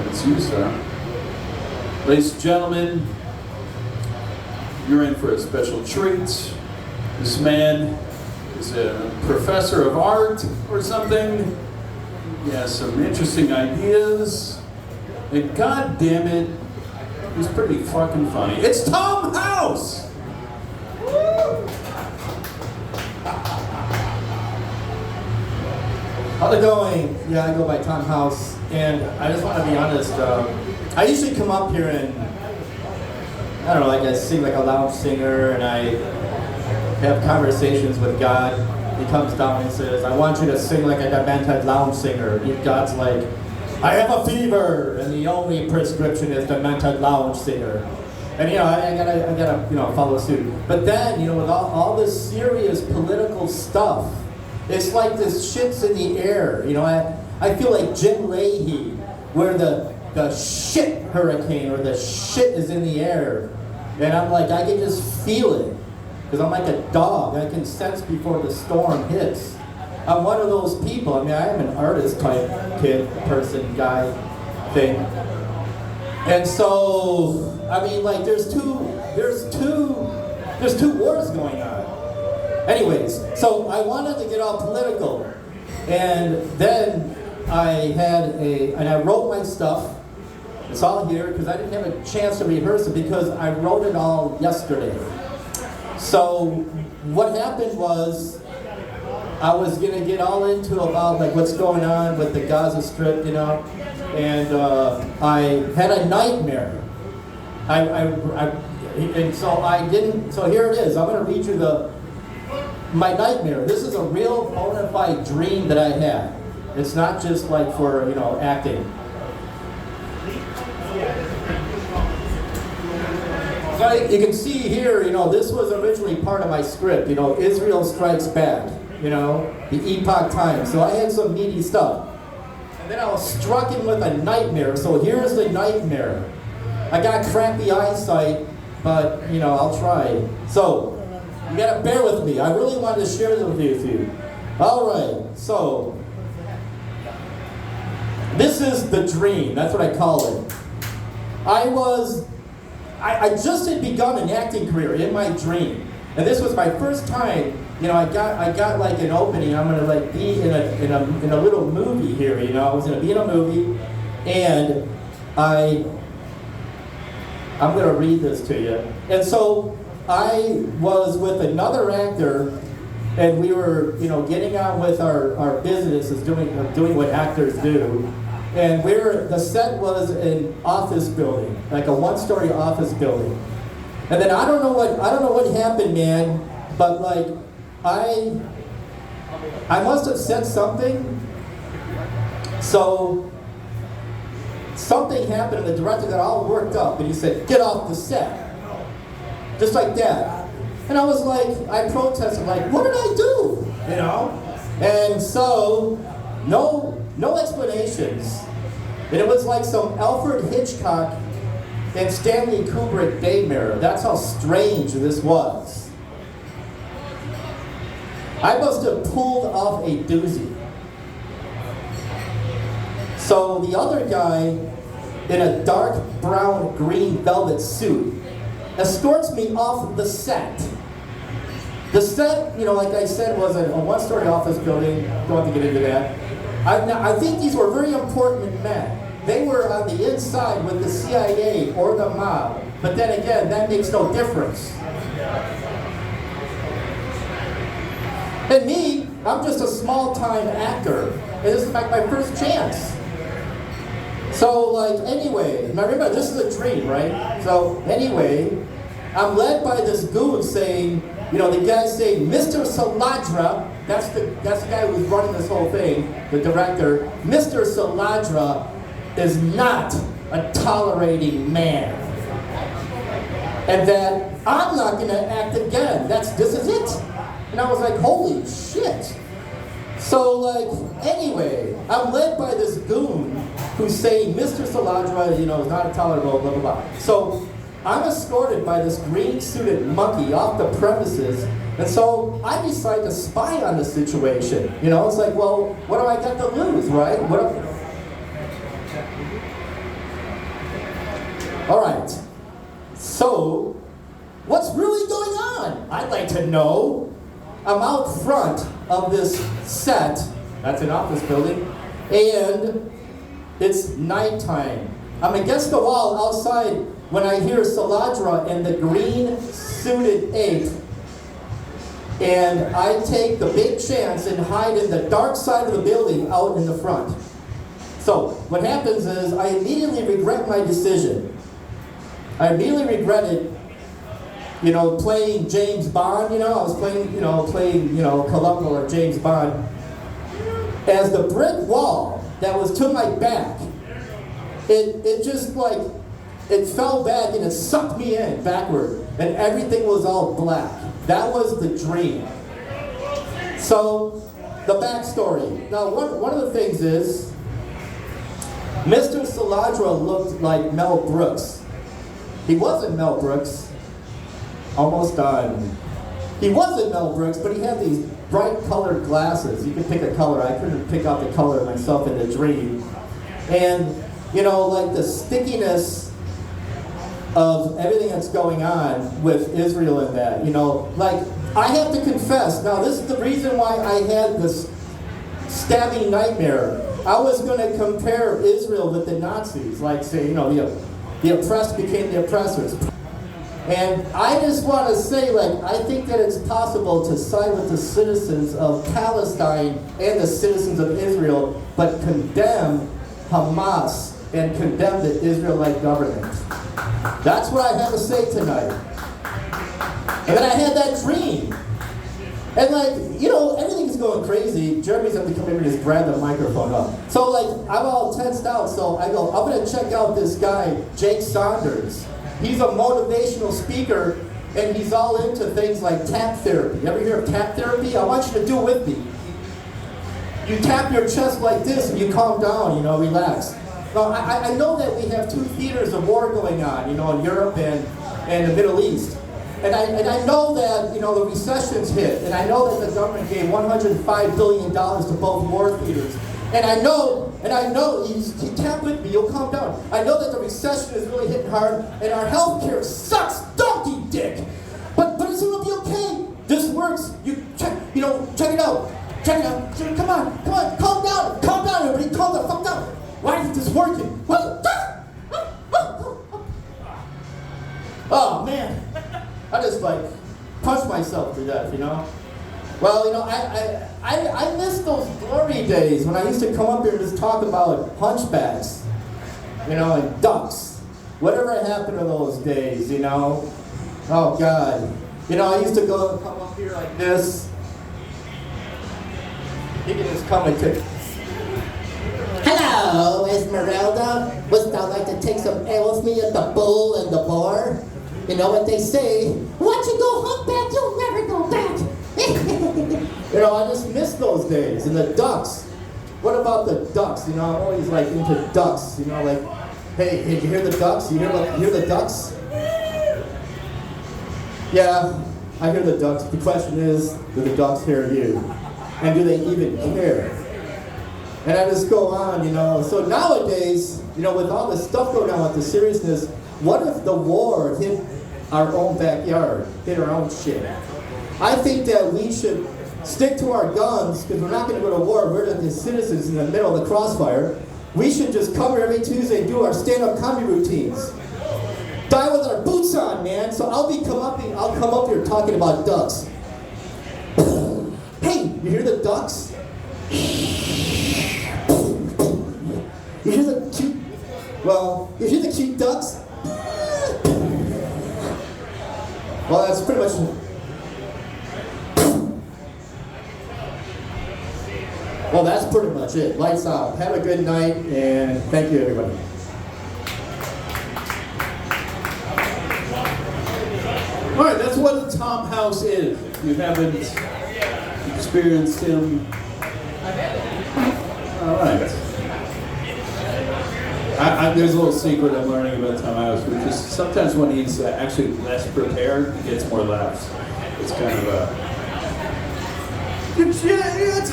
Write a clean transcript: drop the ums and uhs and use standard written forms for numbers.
It's you, sir. Ladies and gentlemen, you're in for a special treat. This man is a professor of art or something. He has some interesting ideas. And god damn it, he's pretty fucking funny. It's Tom House! How's it going? Yeah, I go by Tom House, and I just want to be honest. I usually come up here and, I don't know, like I sing like a lounge singer, and I have conversations with God. He comes down and says, I want you to sing like a demented lounge singer. And God's like, I have a fever, and the only prescription is demented lounge singer. And I gotta follow suit. But then, with all this serious political stuff, it's like this shit's in the air. I feel like Jim Leahy, where the shit hurricane or the shit is in the air. And I'm like, I can just feel it. Because I'm like a dog. I can sense before the storm hits. I'm one of those people. I am an artist type kid, person, guy, thing. And so, there's two wars going on. Anyways, so I wanted to get all political, and then I wrote my stuff. It's all here because I didn't have a chance to rehearse it because I wrote it all yesterday. So what happened was I was gonna get all into about like what's going on with the Gaza Strip, and I had a nightmare. And so I didn't. So here it is. I'm gonna read you my nightmare. This is a real bona fide dream that I had. It's not just like for, acting. So you can see here, this was originally part of my script, Israel Strikes Back, the Epoch Times. So I had some meaty stuff. And then I was struck in with a nightmare. So here's the nightmare. I got crappy eyesight, but, I'll try. So, you gotta bear with me. I really wanted to share this with you. All right, so this is the dream. That's what I call it. I just had begun an acting career in my dream, and this was my first time. I got like an opening. I'm gonna like be in a little movie here. I was gonna be in a movie, and I'm gonna read this to you. And so I was with another actor, and we were, getting on with our business, is doing what actors do. And the set was an office building, like a one-story office building. And then I don't know what happened, man, but like I must have said something. So something happened, and the director got all worked up, and he said, "Get off the set." Just like that. And I was like, I protested, like, what did I do? And so, no explanations. And it was like some Alfred Hitchcock and Stanley Kubrick daymare. That's how strange this was. I must have pulled off a doozy. So the other guy in a dark brown green velvet suit escorts me off the set. The set, like I said, was a one-story office building. Don't have to get into that. I think these were very important men. They were on the inside with the CIA or the mob. But then again, that makes no difference. And me, I'm just a small-time actor. And this is like my first chance. So, anyway, now remember, this is a dream, right? So, anyway, I'm led by this goon saying, the guy saying, Mr. Saladra, that's the guy who's running this whole thing, the director, Mr. Saladra is not a tolerating man. And that I'm not going to act again. This is it. And I was like, holy shit. So, anyway, I'm led by this goon who's saying, Mr. Saladra, is not tolerable, blah, blah, blah. So, I'm escorted by this green-suited monkey off the premises, and so I decide to spy on the situation. It's like, well, what do I got to lose, right? All right. So, what's really going on? I'd like to know. I'm out front of this set. That's an office building. And it's nighttime. I'm against the wall outside when I hear Saladra and the green suited ape. And I take the big chance and hide in the dark side of the building out in the front. So what happens is I immediately regret my decision. I immediately regretted, playing James Bond. I was playing Columbo or James Bond. As the brick wall that was to my back, it just it fell back and it sucked me in backward, and everything was all black. That was the dream. So, the backstory. Now, one of the things is, Mr. Saladra looked like Mel Brooks. He wasn't Mel Brooks. Almost done. He wasn't Mel Brooks, but he had these bright colored glasses. You could pick a color. I couldn't pick out the color myself in the dream. And, the stickiness of everything that's going on with Israel in that. I have to confess, now this is the reason why I had this stabbing nightmare. I was going to compare Israel with the Nazis, the oppressed became the oppressors. And I just want to say, I think that it's possible to side with the citizens of Palestine and the citizens of Israel, but condemn Hamas and condemn the Israelite government. That's what I have to say tonight. And then I had that dream. And everything's going crazy. Jeremy's going to come in and just grab the microphone up. So I'm all tensed out, so I go, I'm going to check out this guy, Jake Saunders. He's a motivational speaker, and he's all into things like tap therapy. You ever hear of tap therapy? I want you to do it with me. You tap your chest like this, and you calm down, relax. Now, I know that we have two theaters of war going on, in Europe and the Middle East. And I know that, the recession's hit, and I know that the government gave $105 billion to both war theaters. And I know, you tap with me, you'll calm down. I know that the recession is really hitting hard, and our healthcare sucks, donkey dick. But it's gonna be okay. This works. You check it out. Check it out. Come on, calm down, everybody, calm the fuck down. Why isn't this working? Oh man, I just punched myself to death, Well, I miss those glory days when I used to come up here and just talk about hunchbacks, and ducks. Whatever happened to those days, Oh God. I used to come up here like this. He can just come and take. Hello, Esmeralda. Wouldst thou like to take some ale with me at the Bull and the Boar? You know what they say? Once you go humpback, you'll never go back. I just miss those days. And the ducks. What about the ducks? I'm always into ducks. Hey, did you hear the ducks? You hear the ducks? Yeah, I hear the ducks. The question is, do the ducks hear you? And do they even care? And I just go on, So nowadays, with all the stuff going on with the seriousness, what if the war hit our own backyard, hit our own shit? I think that we should stick to our guns, because we're not going to go to war. We're the citizens in the middle of the crossfire. We should just come here every Tuesday and do our stand-up comedy routines. Die with our boots on, man. So I'll come up here talking about ducks. Hey, you hear the ducks? You hear the cute ducks? Well, that's pretty much. Well, that's pretty much it. Lights out. Have a good night, and thank you, everybody. All right, that's what a Tom House is. If you haven't experienced him. All right. There's a little secret I'm learning about Tom House, which is sometimes when he's actually less prepared, he gets more laughs. It's kind of a... Yeah, it's